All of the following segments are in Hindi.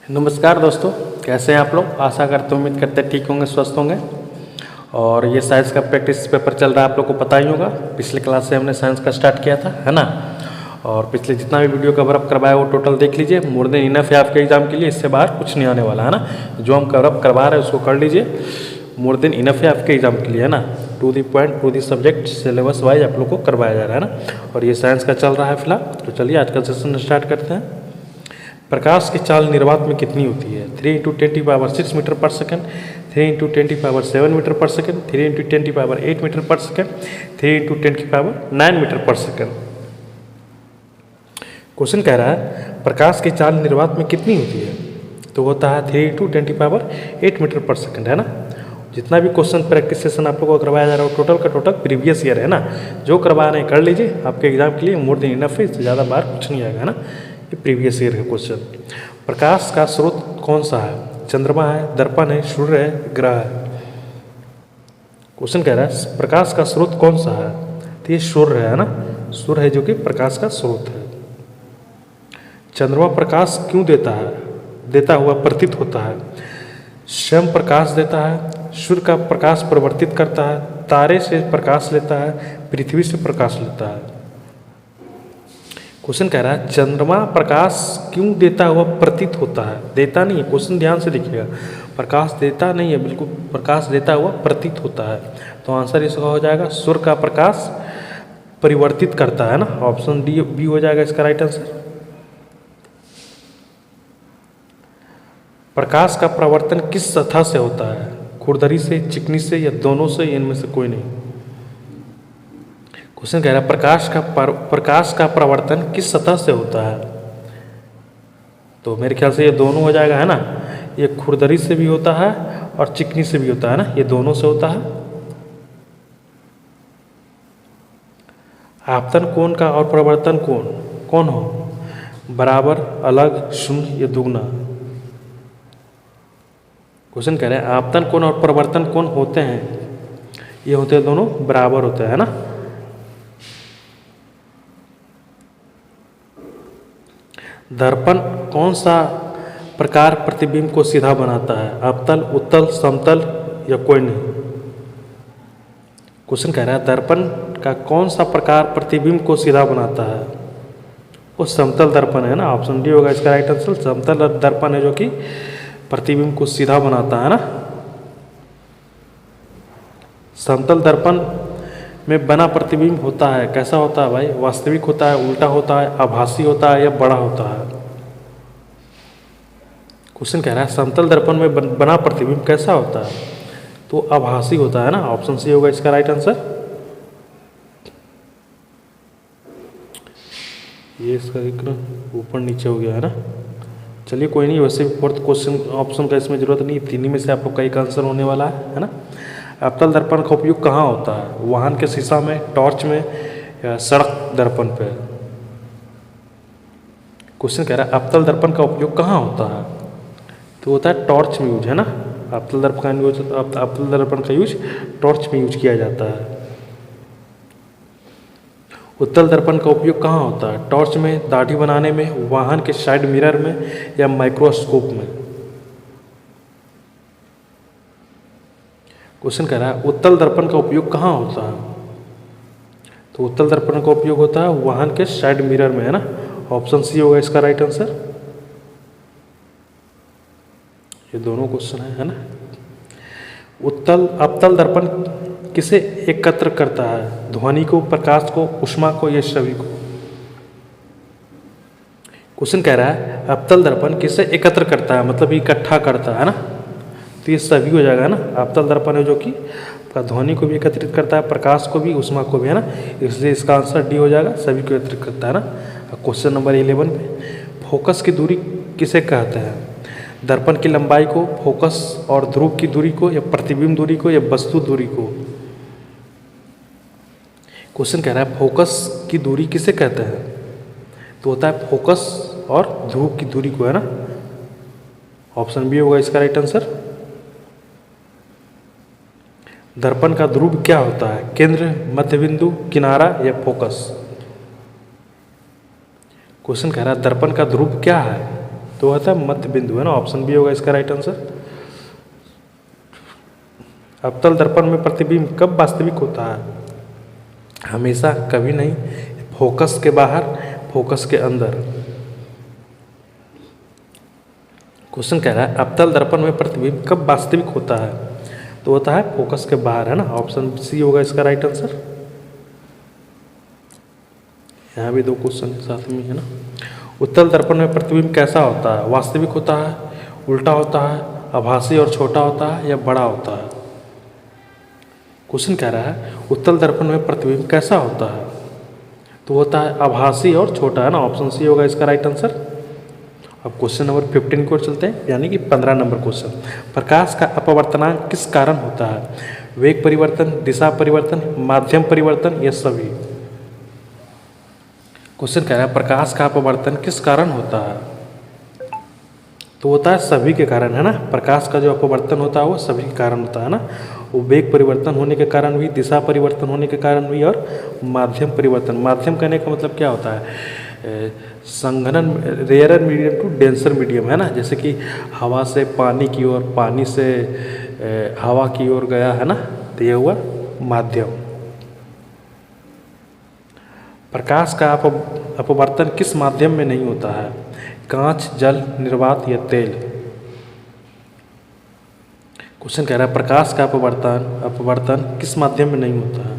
नमस्कार दोस्तों, कैसे हैं आप लोग। आशा करते उम्मीद करते ठीक होंगे, स्वस्थ होंगे। और ये साइंस का प्रैक्टिस पेपर चल रहा है, आप लोग को पता ही होगा। पिछले क्लास से हमने साइंस का स्टार्ट किया था, है ना। और पिछले जितना भी वीडियो कवर अप करवाया वो टोटल देख लीजिए। मोर देन इनफ है आपके एग्जाम के लिए, इससे बाहर कुछ नहीं आने वाला, है ना। जो हम कवर अप करवा रहे हैं उसको कर लीजिए, मोर देन इनफ है आपके एग्जाम के लिए, है ना। To the point, to the subject, syllabus wise आप लोग को करवाया जा रहा है ना। और ये साइंस का चल रहा है फिलहाल। तो चलिए आज का सेशन स्टार्ट करते हैं। प्रकाश की चाल निर्वात में कितनी होती है? 3 × 10⁻6 मीटर पर सेकंड, 3 × 10⁻7 मीटर पर सेकंड, 3 × 10⁸ मीटर पर सेकंड, 3 × 10⁹ मीटर पर सेकंड। क्वेश्चन कह रहा है प्रकाश की चाल निर्वात में कितनी होती है? तो होता है 3 × 10⁸ मीटर पर सेकंड, है ना। जितना भी क्वेश्चन प्रैक्टिस सेशन आप लोगों को करवाया जा रहा है टोटल का टोटल प्रीवियस ईयर है ना। जो करवा रहे हैं कर लीजिए, आपके एग्जाम के लिए मोर देन इनफ है, इससे ज़्यादा बार कुछ नहीं आएगा, है ना। ये प्रीवियस ईयर का क्वेश्चन। प्रकाश का स्रोत कौन सा है? चंद्रमा है, दर्पण है, सूर्य है, ग्रह है। क्वेश्चन कह रहा है प्रकाश का स्रोत कौन सा है? तो ये सूर्य है ना। सूर्य है जो कि प्रकाश का स्रोत है। चंद्रमा प्रकाश क्यों देता है? देता हुआ प्रतीत होता है। स्वयं प्रकाश देता है, सूर्य का प्रकाश परिवर्तित करता है, तारे से प्रकाश लेता है, पृथ्वी से प्रकाश लेता है। क्वेश्चन कह रहा है चंद्रमा प्रकाश क्यों देता हुआ प्रतीत होता है? देता नहीं है, क्वेश्चन ध्यान से देखिएगा। प्रकाश देता नहीं है, बिल्कुल प्रकाश देता हुआ प्रतीत होता है। तो आंसर इसका हो जाएगा सूर्य का प्रकाश परिवर्तित करता है ना। ऑप्शन डी बी हो जाएगा इसका राइट आंसर। प्रकाश का प्रवर्तन किस सतह से होता है? खुरदरी से, चिकनी से, या दोनों से, इनमें से कोई नहीं। क्वेश्चन कह रहा है प्रकाश का प्रवर्तन किस सतह से होता है? तो मेरे ख्याल से ये दोनों हो जाएगा, है ना। ये खुरदरी से भी होता है और चिकनी से भी होता है ना। ये दोनों से होता है। आपतन कोण का और प्रवर्तन कोण कौन हो? बराबर, अलग, शून्य या दुगना। क्वेश्चन कह रहे हैं आपतन कोण और प्रवर्तन कोण होते हैं, ये होते हैं दोनों बराबर होते हैं, है ना। दर्पण कौन सा प्रकार प्रतिबिंब को सीधा बनाता है? अवतल, उत्तल, समतल या कोई नहीं। क्वेश्चन कह रहा है दर्पण का कौन सा प्रकार प्रतिबिंब को सीधा बनाता है? वो समतल दर्पण है ना। ऑप्शन डी होगा इसका राइट आंसर। समतल दर्पण है जो कि प्रतिबिंब को सीधा बनाता है ना। समतल दर्पण में बना प्रतिबिंब होता है, कैसा होता है भाई? वास्तविक होता है, उल्टा होता है, आभासी होता है या बड़ा होता है? क्वेश्चन कह रहा है समतल दर्पण में बना प्रतिबिंब कैसा होता है? तो आभासी होता है ना। ऑप्शन सी होगा इसका राइट आंसर। ये इसका ऊपर नीचे हो गया है ना। चलिए कोई नहीं, वैसे भी फोर्थ क्वेश्चन ऑप्शन का इसमें जरूरत नहीं, तीन में से आप लोग का एक आंसर होने वाला है ना। अवतल दर्पण का उपयोग कहाँ होता है? वाहन के शीशा में, टॉर्च में, या सड़क दर्पण पे? क्वेश्चन कह रहा है अवतल दर्पण का उपयोग कहाँ होता है? तो होता है टॉर्च में यूज, है ना। अवतल दर्पण का यूज टॉर्च में यूज किया जाता है। उत्तल दर्पण का उपयोग कहाँ होता है? टॉर्च में, दाढ़ी बनाने में, वाहन के साइड मिरर में, या माइक्रोस्कोप में? क्वेश्चन कह रहा है उत्तल दर्पण का उपयोग कहाँ होता है? तो उत्तल दर्पण का उपयोग होता है वाहन के साइड मिरर में, है ना। ऑप्शन सी होगा इसका राइट आंसर। ये दोनों क्वेश्चन है ना। अवतल दर्पण किसे एकत्र करता है? ध्वनि को, प्रकाश को, ऊष्मा को, या सभी को? क्वेश्चन कह रहा है अवतल दर्पण किसे एकत्र करता है, मतलब इकट्ठा करता है ना। तो ये सभी हो जाएगा ना। अवतल दर्पण है जो कि ध्वनि को भी एकत्रित करता है, प्रकाश को भी, ऊष्मा को भी, है ना। इसलिए इसका आंसर डी हो जाएगा, सभी को एकत्रित करता है ना। क्वेश्चन नंबर 11 पे फोकस की दूरी किसे कहते हैं? दर्पण की लंबाई को, फोकस और ध्रुव की दूरी को, या प्रतिबिंब दूरी को, या वस्तु दूरी को? क्वेश्चन कह रहा है फोकस की दूरी किसे कहते हैं? तो होता है फोकस और ध्रुव की दूरी को, है ना। ऑप्शन बी होगा इसका राइट आंसर। दर्पण का ध्रुव क्या होता है? केंद्र, मध्य बिंदु, किनारा, या फोकस? क्वेश्चन कह रहा है दर्पण का ध्रुव क्या है? तो होता है मध्य बिंदु, है ना, ऑप्शन बी होगा इसका राइट आंसर। अवतल दर्पण में प्रतिबिंब कब वास्तविक होता है? हमेशा, कभी नहीं, फोकस के बाहर, फोकस के अंदर। क्वेश्चन कह रहा है अवतल दर्पण में प्रतिबिंब कब वास्तविक होता है? तो होता है फोकस के बाहर, है ना, ऑप्शन सी होगा इसका राइट आंसर। यहाँ भी दो क्वेश्चन साथ में, है ना। उत्तल दर्पण में प्रतिबिंब कैसा होता है? वास्तविक होता है, उल्टा होता है, आभासी और छोटा होता है, या बड़ा होता है? क्वेश्चन कह रहा है उत्तल दर्पण में प्रतिबिंब कैसा होता है? तो होता है आभासी और छोटा, है ना, ऑप्शन सी होगा इसका राइट आंसर। अब क्वेश्चन नंबर 15 की ओर चलते हैं, यानी कि 15 नंबर क्वेश्चन। प्रकाश का अपवर्तनांक किस कारण होता है? वेग परिवर्तन, दिशा परिवर्तन, माध्यम परिवर्तन, या सभी? क्वेश्चन कह रहा है प्रकाश का अपवर्तन किस कारण होता है? तो होता है सभी के कारण, है ना। प्रकाश का जो अपवर्तन होता है वो सभी के कारण होता है ना। वो वेग परिवर्तन होने के कारण भी, दिशा परिवर्तन होने के कारण भी, और माध्यम परिवर्तन। माध्यम कहने का मतलब क्या होता है? संघनन, rarer medium to denser medium, है ना। जैसे कि हवा से पानी की ओर, पानी से हवा की ओर गया, है ना, तो ये हुआ माध्यम। प्रकाश का अपवर्तन किस माध्यम में नहीं होता है? कांच, जल, निर्वात, या तेल? क्वेश्चन कह रहा है प्रकाश का अपवर्तन किस माध्यम में नहीं होता है?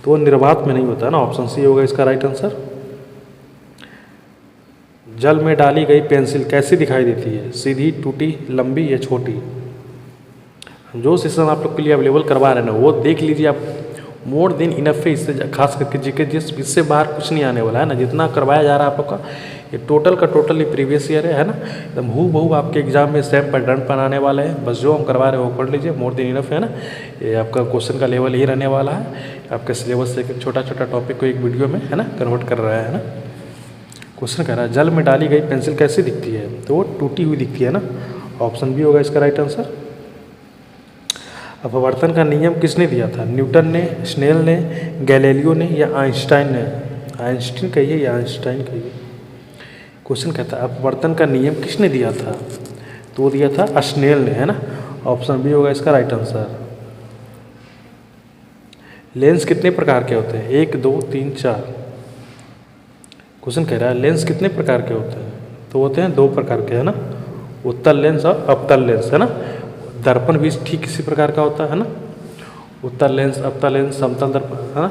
तो वो निर्वात में नहीं होता है ना, ऑप्शन सी होगा इसका राइट आंसर। जल में डाली गई पेंसिल कैसी दिखाई देती है? सीधी, टूटी, लंबी, या छोटी? जो सेशन आप लोग के लिए अवेलेबल करवा रहे हैं ना, वो देख लीजिए आप। मोर देन इनफ है, इससे खास करके जीके जिस इससे बाहर कुछ नहीं आने वाला है ना। जितना करवाया जा रहा है आप लोग का, ये टोटल का टोटल ही प्रीवियस ईयर है ना। एकदम हूबहू आपके एग्जाम में सेम पैटर्न पर आने वाले हैं। बस जो हम करवा रहे हैं वो पढ़ लीजिए, मोर देन इनफ, है ना। ये आपका क्वेश्चन का लेवल ही रहने वाला है। आपके सिलेबस से एक छोटा छोटा टॉपिक को एक वीडियो में, है ना, कन्वर्ट कर रहा है ना। क्वेश्चन कह रहा है जल में डाली गई पेंसिल कैसी दिखती है? तो वो टूटी हुई दिखती है ना, ऑप्शन बी होगा इसका राइट आंसर। अपवर्तन का नियम किसने दिया था? न्यूटन ने, स्नेल ने, गैलीलियो ने, या आइंस्टाइन ने? आइंस्टीन कहिए या आइंस्टाइन कहिए। क्वेश्चन कहता है अपवर्तन का नियम किसने दिया था? तो वो दिया था स्नेल ने, है ना, ऑप्शन बी होगा इसका राइट आंसर। लेंस कितने प्रकार के होते हैं? 1, 2, 3, 4? क्वेश्चन कह रहा है लेंस कितने प्रकार के होते हैं? तो होते हैं 2 प्रकार के, है ना, उत्तल लेंस और अवतल लेंस, है ना। दर्पण भी ठीक इसी प्रकार का होता है ना, उत्तल लेंस, अवतल लेंस, समतल दर्पण, है ना।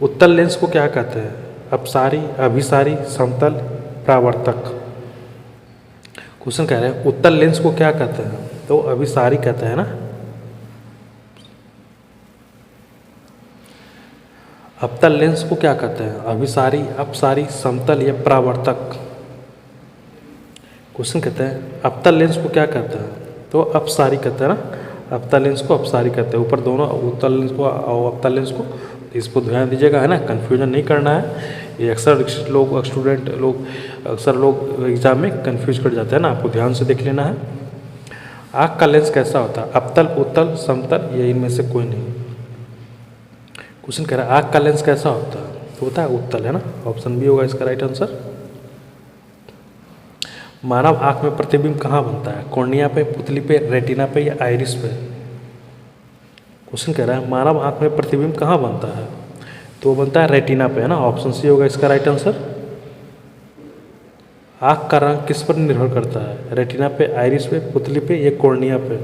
उत्तल लेंस को क्या कहते हैं? अपसारी, अभिसारी, समतल, परावर्तक? क्वेश्चन कह रहे हैं उत्तल लेंस को क्या कहते हैं? तो अभिसारी कहते हैं ना। अवतल लेंस को क्या कहते हैं? अभिसारी, अपसारी, समतल, या परावर्तक? क्वेश्चन कहते हैं अवतल लेंस को क्या कहते हैं? तो अपसारी कहते हैं ना। अवतल लेंस को अपसारी कहते हैं। ऊपर दोनों, उत्तल लेंस को और अवतल लेंस को, इसको ध्यान दीजिएगा, है ना, कन्फ्यूजन नहीं करना है। ये अक्सर लोग, स्टूडेंट लोग, अक्सर लोग एग्जाम में कन्फ्यूज कर जाते हैं ना, आपको ध्यान से देख लेना है। आँख का लेंस कैसा होता है? अवतल, उत्तल, समतल, या इनमें से कोई नहीं? क्वेश्चन कह रहा है आँख का लेंस कैसा होता है? तो होता है उत्तल, है ना, ऑप्शन बी होगा इसका राइट आंसर। मानव आँख में प्रतिबिंब कहाँ बनता है? कॉर्निया पे, पुतली पे, रेटिना पे, या आइरिस पे? क्वेश्चन कह रहा है मानव आँख में प्रतिबिंब कहाँ बनता है? तो बनता है रेटिना पे, है ना, ऑप्शन सी होगा इसका राइट आंसर। आँख का रंग किस पर निर्भर करता है? रेटिना पे, आइरिस पे, पुतली पे, या कॉर्निया पे?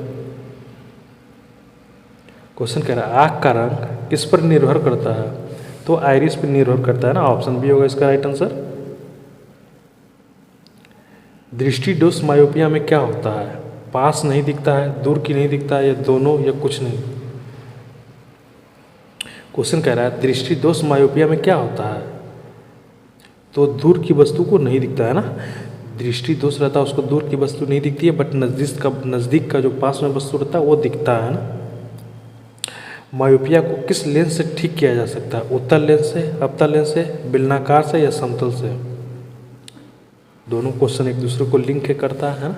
क्वेश्चन कह रहा है आँख का रंग किस पर निर्भर करता है? तो आइरिस पर निर्भर करता है ना, ऑप्शन बी होगा इसका राइट आंसर। दृष्टि दोष मायोपिया में क्या होता है? पास नहीं दिखता है, दूर की नहीं दिखता है, या दोनों, या कुछ नहीं? क्वेश्चन कह रहा है दृष्टि दोष मायोपिया में क्या होता है? तो दूर की वस्तु को नहीं दिखता है ना। दृष्टि दोष रहता है, उसको दूर की वस्तु नहीं दिखती है, बट नज़दीक का जो पास में वस्तु रहता है वो दिखता है ना। मायोपिया को किस लेंस से ठीक किया जा सकता है? उत्तल लेंस से, अवतल लेंस से, बेलनाकार से, या समतल से? दोनों क्वेश्चन एक दूसरे को लिंक करता है ना।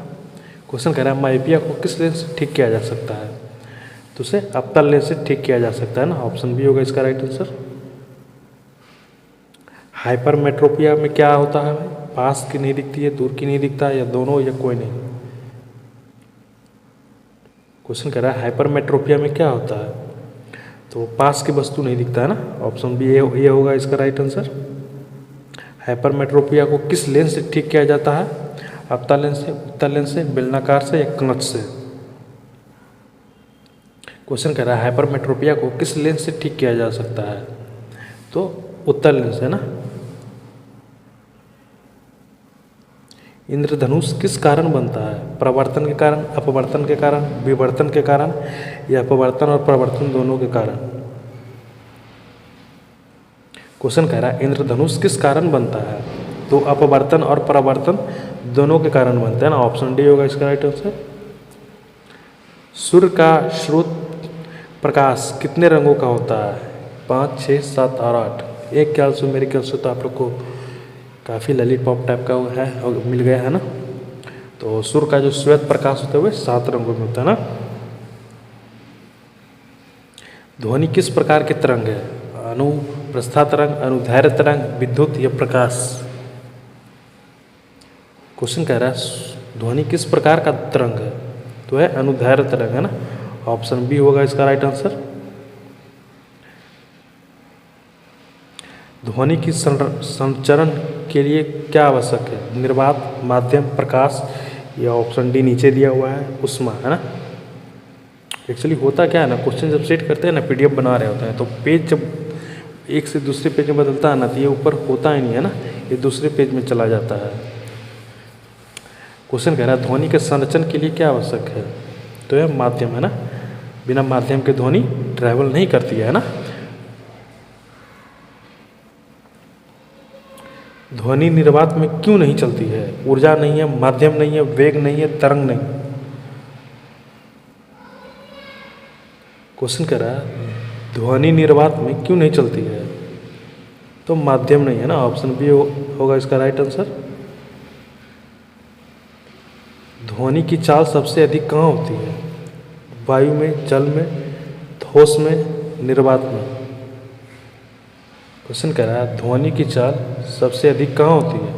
क्वेश्चन कह रहा है मायोपिया को किस लेंस से ठीक किया जा सकता है? तो उसे अवतल लेंस से ठीक किया जा सकता है ना, ऑप्शन बी होगा इसका राइट आंसर। हाइपरमेट्रोपिया में क्या होता है भाई? पास की नहीं दिखती है, दूर की नहीं दिखता, या दोनों, या कोई नहीं। क्वेश्चन कह रहा है हाइपरमेट्रोपिया में क्या होता है, तो पास की वस्तु नहीं दिखता है ना। ऑप्शन बी ये होगा इसका राइट आंसर। हाइपरमेट्रोपिया को किस लेंस से ठीक किया जाता है, अवतल लेंस से, उत्तल लेंस से, बेलनाकार से, या कांच से। क्वेश्चन कह रहा है हाइपरमेट्रोपिया को किस लेंस से ठीक किया जा सकता है, तो उत्तल लेंस है ना। इंद्रधनुष किस कारण बनता है, प्रवर्तन के कारण, अपवर्तन के कारण, विवर्तन के कारण, या अपवर्तन और प्रवर्तन दोनों के कारण। क्वेश्चन कह रहा है इंद्रधनुष किस कारण बनता है, तो अपवर्तन और परावर्तन दोनों के कारण बनते हैं ना। ऑप्शन डी होगा इसका राइट आंसर। सूर्य का स्रोत प्रकाश कितने रंगों का होता है, 5, 6, 7 और 8। एक ख्याल से, मेरे ख्याल से तो आप लोग को काफ़ी लॉलीपॉप टाइप का वो है और मिल गया है ना। तो सूर्य का जो श्वेत प्रकाश होता है वह 7 रंगों में होता है ना। ध्वनि किस प्रकार के तरंग है, अनुप्रस्था तरंग, अनुदैर्घ्य तरंग, विद्युत या प्रकाश। क्वेश्चन कह रहा है ध्वनि किस प्रकार का तरंग है, तो है अनुदैर्घ्य तरंग है ना। ऑप्शन बी होगा इसका राइट आंसर। ध्वनि की संचरण के लिए क्या आवश्यक है, निर्वात, माध्यम, प्रकाश, या ऑप्शन डी नीचे दिया हुआ है उष्मा है ना। एक्चुअली होता क्या है ना, क्वेश्चन जब सेट करते हैं ना, पीडीएफ बना रहे होते हैं, तो पेज जब एक से दूसरे पेज में बदलता है ना, तो ये ऊपर होता ही नहीं है ना, ये दूसरे पेज में चला जाता है। क्वेश्चन कह रहा है ध्वनि के संरचन के लिए क्या आवश्यक है, तो यह माध्यम है ना। बिना माध्यम के ध्वनि ट्रैवल नहीं करती है ना। ध्वनि निर्वात में क्यों नहीं चलती है, ऊर्जा नहीं है, माध्यम नहीं है, वेग नहीं है, तरंग नहीं। क्वेश्चन कह रहा है ध्वनि निर्वात में क्यों नहीं चलती है, तो माध्यम नहीं है ना। ऑप्शन बी होगा इसका राइट आंसर। ध्वनि की चाल सबसे अधिक कहाँ होती है, वायु में, जल में, ठोस में, निर्वात में। क्वेश्चन कह रहा है ध्वनि की चाल सबसे अधिक कहाँ होती है,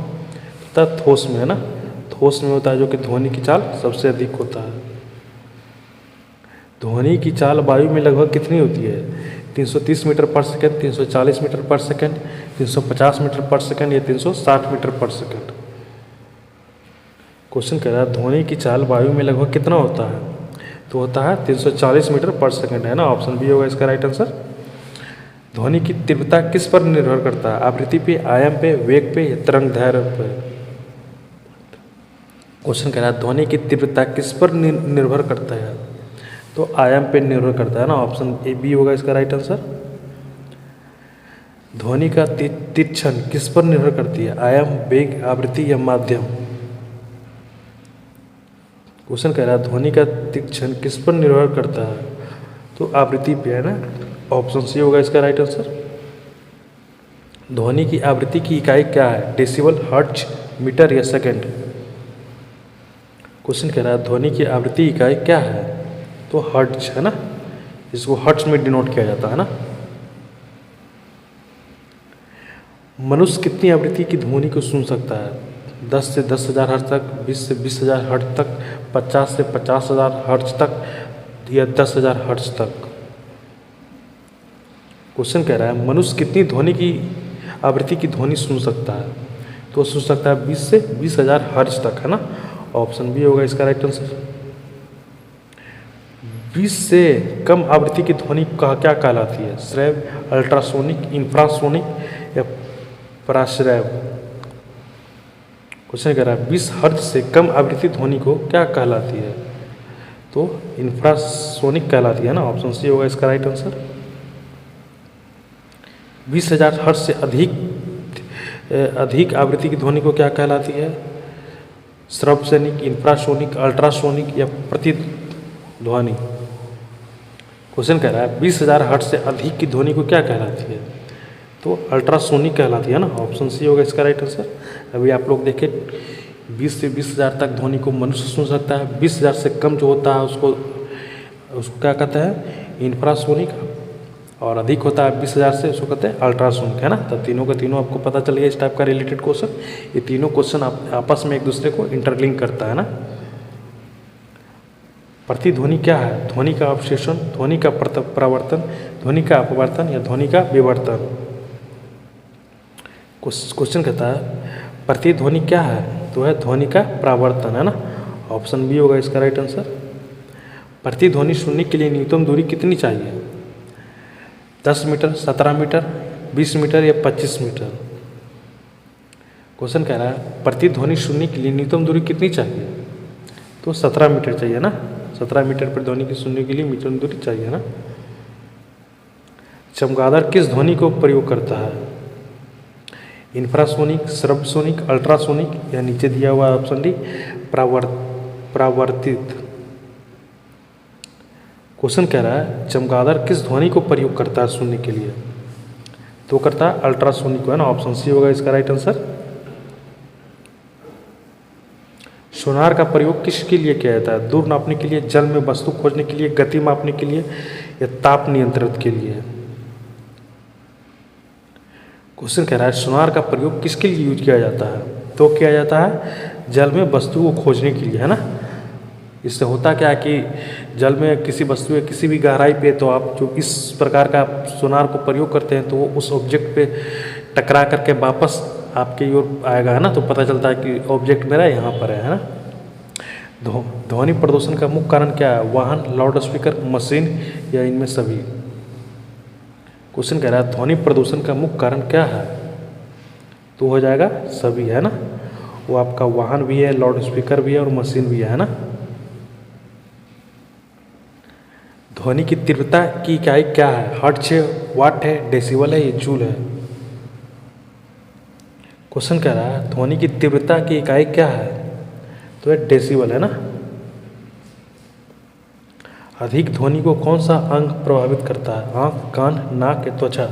तथा ठोस में है ना। ठोस में होता है जो कि ध्वनि की चाल सबसे अधिक होता है। ध्वनि की चाल वायु में लगभग कितनी होती है, 330 मीटर पर सेकंड, 340 मीटर पर सेकंड, 350 मीटर पर सेकंड, या 360 मीटर पर सेकंड। क्वेश्चन कह रहा है ध्वनि की चाल वायु में लगभग कितना होता है, तो होता है 340 मीटर पर सेकंड है ना। ऑप्शन बी होगा इसका राइट आंसर। ध्वनि की तीव्रता किस पर निर्भर करता है, आवृत्ति पे, आयाम पे, वेग पे, या तरंग दैर्घ्य पे। क्वेश्चन कह रहा है ध्वनि की तीव्रता किस पर निर्भर करता है, तो आयाम पे निर्भर करता है ना। ऑप्शन ए बी होगा इसका राइट आंसर। ध्वनि का तीक्ष्ण किस पर निर्भर करती है, आयाम, वेग, आवृत्ति, या माध्यम। क्वेश्चन कह रहा है ध्वनि का तीक्ष्ण किस पर निर्भर करता है, तो आवृत्ति पे है ना। ऑप्शन सी होगा इसका राइट आंसर। ध्वनि की आवृत्ति की इकाई क्या है, डेसिबल, हर्ट्ज, मीटर, या सेकंड। क्वेश्चन कह रहा है ध्वनि की आवृत्ति इकाई क्या है, तो हर्ट्ज है ना। इसको हर्ट्ज में डिनोट किया जाता है ना। मनुष्य कितनी आवृत्ति की ध्वनि को सुन सकता है, 10 से 10,000 हर्ट्ज तक, 20 से 20,000 हर्ट्ज तक, 50 से 50,000 हर्ट्ज तक, या 10,000 हर्ट्ज तक। क्वेश्चन कह रहा है मनुष्य कितनी ध्वनि की आवृत्ति की ध्वनि सुन सकता है, तो सुन सकता है 20 से 20,000 हर्ट्ज तक है ना। ऑप्शन बी होगा इसका राइट आंसर। 20 से कम आवृत्ति की ध्वनि क्या कहलाती है, श्रव्य, अल्ट्रासोनिक, इंफ्रासोनिक, या पराश्रव्य। क्वेश्चन कह रहा है 20 हर्ट्ज से कम आवृत्ति ध्वनि को क्या कहलाती है, तो इंफ्रासोनिक कहलाती है ना। ऑप्शन सी होगा इसका राइट आंसर। 20,000 हर्ट्ज से अधिक आवृत्ति की ध्वनि को क्या कहलाती है, श्रव्यसोनिक, इंफ्रासोनिक, अल्ट्रासोनिक, या प्रतिध्वनि। क्वेश्चन कह रहा है 20,000 हर्ट्ज से अधिक की ध्वनि को क्या कहलाती है, तो अल्ट्रासोनिक कहलाती है ना। ऑप्शन सी होगा इसका राइट आंसर। अभी आप लोग देखें 20 से 20,000 तक ध्वनि को मनुष्य सुन सकता है, 20,000 से कम जो होता है उसको क्या कहते हैं, इंफ्रासोनिक, और अधिक होता है 20,000 से, उसको कहते हैं अल्ट्रासोनिक, है ना। तो तीनों का तीनों आपको पता चल गया इस टाइप का रिलेटेड क्वेश्चन। ये तीनों क्वेश्चन आपस में एक दूसरे को इंटरलिंक करता है ना। प्रतिध्वनि क्या है? ध्वनि का अवशेषण, ध्वनि का परावर्तन, ध्वनि का अपवर्तन या ध्वनि का विवर्तन। क्वेश्चन कहता है प्रतिध्वनि क्या है? तो है ध्वनि का परावर्तन, है ना। ऑप्शन बी होगा इसका राइट आंसर। प्रतिध्वनि सुनने के लिए न्यूनतम दूरी कितनी चाहिए? 10 मीटर, 17 मीटर, 20 मीटर या 25 मीटर। क्वेश्चन कह रहा है प्रतिध्वनि सुनने के लिए न्यूनतम दूरी कितनी चाहिए? तो 17 मीटर चाहिए ना। 17 मीटर पर ध्वनि की सुनने के लिए न्यूनतम दूरी चाहिए ना। चमगादड़ किस ध्वनि को प्रयोग करता है? इंफ्रासोनिक, सर्वसोनिक, अल्ट्रासोनिक या नीचे दिया हुआ ऑप्शन डी परावर्तित। क्वेश्चन कह रहा है चमगादड़ किस ध्वनि को प्रयोग करता है सुनने के लिए? तो करता है अल्ट्रासोनिक को, है ना। ऑप्शन सी होगा इसका राइट आंसर। सोनार का प्रयोग किसके लिए किया जाता है? दूर नापने के लिए, जल में वस्तु खोजने के लिए, गति मापने के लिए या ताप नियंत्रण के लिए। क्वेश्चन कह रहा है सोनार का प्रयोग किसके लिए यूज किया जाता है? तो किया जाता है जल में वस्तु को खोजने के लिए, है ना। इससे होता क्या है कि जल में किसी वस्तु या किसी भी गहराई पे तो आप जो इस प्रकार का सोनार को प्रयोग करते हैं तो वो उस ऑब्जेक्ट पे टकरा करके वापस आपके ओर आएगा, है ना। तो पता चलता है कि ऑब्जेक्ट मेरा यहाँ पर है ना। ध्वनि प्रदूषण का मुख्य कारण क्या है? वाहन, लाउड स्पीकर, मशीन या इनमें सभी। क्वेश्चन कह रहा है ध्वनि प्रदूषण का मुख्य कारण क्या है? तो हो जाएगा सभी, है ना। वो आपका वाहन भी है, लाउड स्पीकर भी है और मशीन भी है ना। ध्वनि की तीव्रता की इकाई क्या है? हर्ट्ज है, वाट है, डेसिबल है या जूल है। क्वेश्चन कह रहा है ध्वनि की तीव्रता की इकाई क्या है? तो है डेसिबल, है ना। अधिक ध्वनि को कौन सा अंग प्रभावित करता है? आँख, कान, नाक या त्वचा।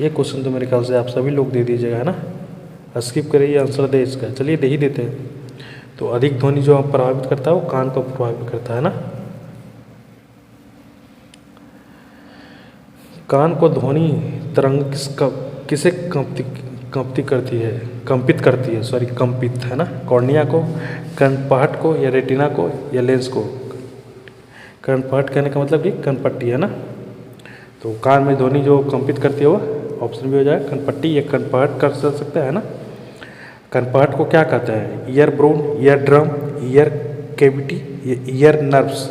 ये क्वेश्चन तो मेरे ख्याल से आप सभी लोग दे दीजिएगा, है ना। स्किप करिए, आंसर दे इसका। चलिए दे ही देते हैं। तो अधिक ध्वनि जो प्रभावित करता है वो कान को प्रभावित करता है ना। कान को ध्वनि तरंग किसे कंपित करती है, कंपित, है ना। कॉर्निया को, कर्णपटल को या रेटिना को या लेंस को। कर्णपटल कहने का मतलब कि कर्णपट्टी, है ना। तो कान में ध्वनि जो कंपित करती है वो ऑप्शन भी हो जाएगा कर्णपट्टी या कर्णपटल कर सकते हैं ना। कर्णपटल को क्या कहते हैं? Ear bone, ear drum, ear cavity या ईयर नर्व्स।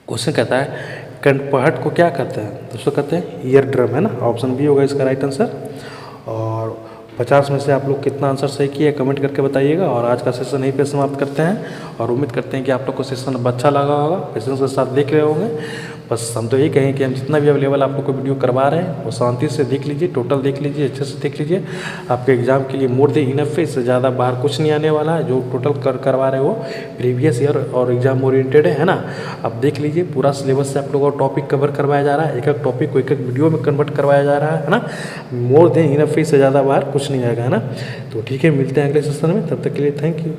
क्वेश्चन कहता है कर्णपटल को क्या कहते हैं? तो उसको कहते हैं ईयर ड्रम, है ना। ऑप्शन बी होगा इसका राइट आंसर। और 50 में से आप लोग कितना आंसर सही किया कमेंट करके बताइएगा। और आज का सेशन यहीं पे समाप्त करते हैं और उम्मीद करते हैं कि आप लोग को सेशन अच्छा लगा होगा, पेशेंस के साथ देख रहे होंगे। बस हम तो यही कहें कि हम जितना भी अवेलेबल आप लोग को वीडियो करवा रहे हैं वो शांति से देख लीजिए, टोटल देख लीजिए, अच्छे से देख लीजिए। आपके एग्जाम के लिए मोर देन इनफ है, इससे ज़्यादा बाहर कुछ नहीं आने वाला है। जो टोटल करवा रहे हो प्रीवियस ईयर और एग्जाम ओरिएंटेड है ना। आप देख लीजिए पूरा सिलेबस से आप लोगों को टॉपिक कवर करवाया जा रहा है, एक एक टॉपिक को एक एक वीडियो में कन्वर्ट करवाया जा रहा है ना। मोर देन इनफ है, इससे ज़्यादा बाहर कुछ नहीं आएगा, है ना। तो ठीक है, मिलते हैं अगले सेशन में, तब तक के लिए थैंक यू।